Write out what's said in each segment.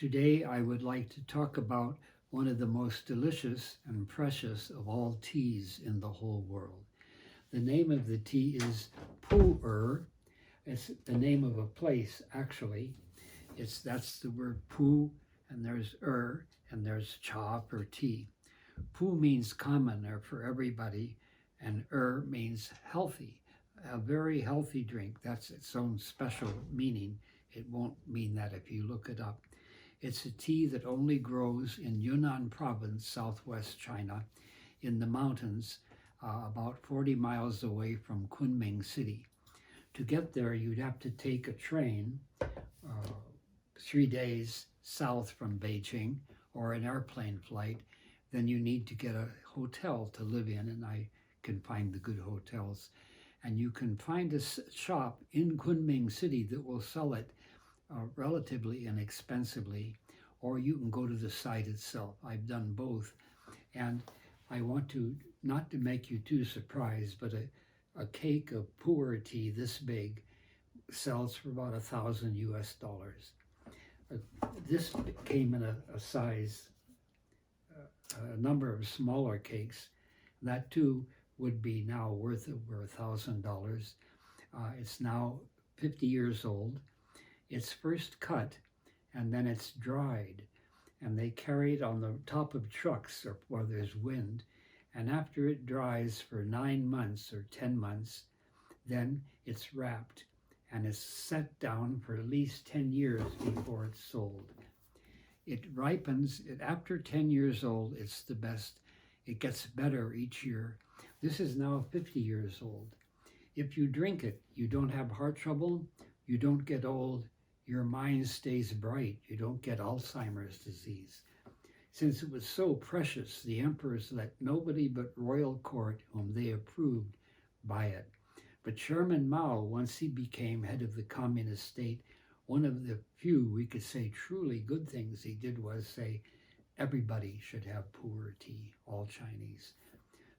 Today I would like to talk about one of the most delicious and precious of all teas in the whole world. The name of the tea is Pu Erh. It's the name of a place, actually. That's the word Pu, and there's Er, and there's Cha for tea. Pu means common or for everybody, and Er means healthy, a very healthy drink. That's its own special meaning. It won't mean that if you look it up. It's a tea that only grows in Yunnan province, southwest China, in the mountains, about 40 miles away from Kunming City. To get there, you'd have to take a train 3 days south from Beijing, or an airplane flight. Then you need to get a hotel to live in, and I can find the good hotels. And you can find a shop in Kunming City that will sell it relatively inexpensively, or you can go to the site itself. I've done both. And I want to, not to make you too surprised, but a cake of Pu Erh tea this big sells for about $1,000 US. This came in a size, a number of smaller cakes. That too would be now worth over $1,000. It's now 50 years old. It's first cut and then it's dried, and they carry it on the top of trucks or where there's wind. And after it dries for 9 months or 10 months, then it's wrapped and is set down for at least 10 years before it's sold. It ripens, after 10 years old, it's the best. It gets better each year. This is now 50 years old. If you drink it, you don't have heart trouble, you don't get old, your mind stays bright, you don't get Alzheimer's disease. Since it was so precious, the emperors let nobody but royal court, whom they approved, buy it. But Chairman Mao, once he became head of the communist state, one of the few, we could say, truly good things he did was say, everybody should have Pu Erh tea, all Chinese.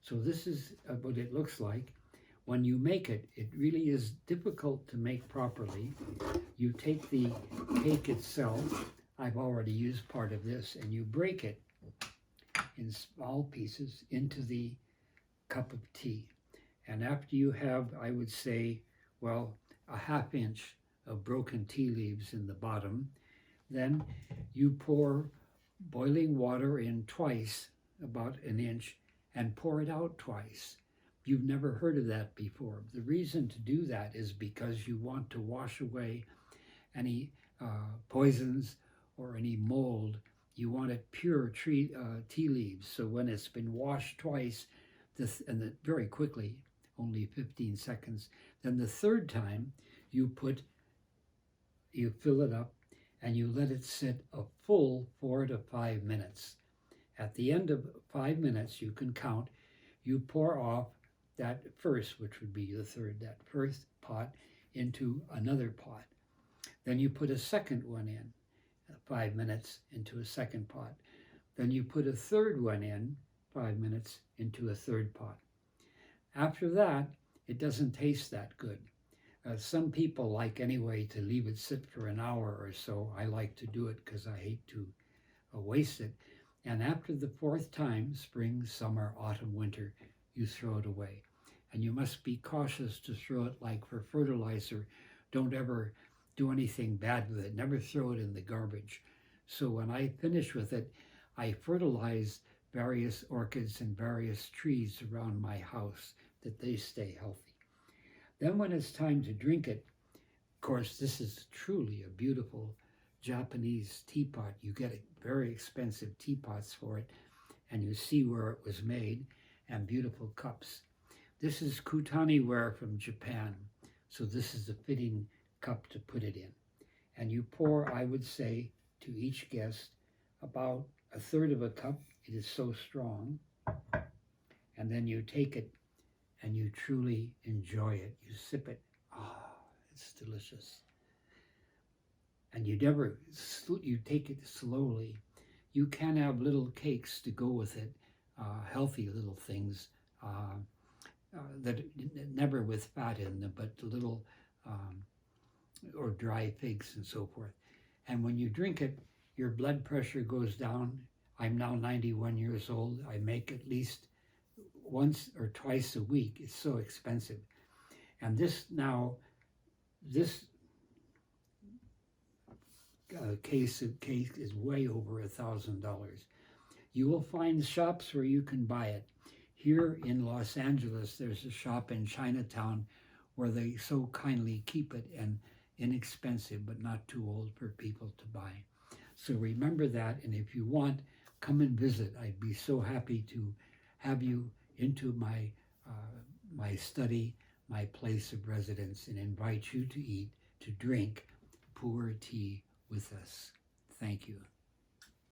So this is what it looks like. When you make it, it really is difficult to make properly. You take the cake itself, I've already used part of this, and you break it in small pieces into the cup of tea. And after you have, I would say, well, a ½ inch of broken tea leaves in the bottom, then you pour boiling water in twice, about an inch, and pour it out twice. You've never heard of that before. The reason to do that is because you want to wash away any poisons or any mold. You want it pure tea leaves. So when it's been washed twice, very quickly, only 15 seconds, then the third time you fill it up and you let it sit a full 4 to 5 minutes. At the end of 5 minutes, you can count, you pour off that first, which would be the third, that first pot into another pot. Then you put a second one in, 5 minutes into a second pot. Then you put a third one in, 5 minutes into a third pot. After that, it doesn't taste that good. Some people like anyway to leave it sit for an hour or so. I like to do it because I hate to waste it. And after the fourth time, spring, summer, autumn, winter, you throw it away. And you must be cautious to throw it like for fertilizer. Don't ever do anything bad with it. Never throw it in the garbage. So when I finish with it, I fertilize various orchids and various trees around my house that they stay healthy. Then when it's time to drink it, of course, this is truly a beautiful Japanese teapot. You get very expensive teapots for it, and you see where it was made, and beautiful cups. This is Kutani ware from Japan, so this is a fitting cup to put it in. And you pour, I would say, to each guest about 1/3 of a cup. It is so strong. And then you take it and you truly enjoy it. You sip it. It's delicious. And you take it slowly. You can have little cakes to go with it, healthy little things that never with fat in them, but little or dry figs and so forth. And when you drink it, your blood pressure goes down. I'm now 91 years old. I make at least once or twice a week. It's so expensive. And this case of cake is way over $1,000. You will find shops where you can buy it. Here in Los Angeles, there's a shop in Chinatown where they so kindly keep it and inexpensive, but not too old for people to buy. So remember that, and if you want, come and visit. I'd be so happy to have you into my study, my place of residence, and invite you to eat, to drink Pu Erh Tea with us. Thank you.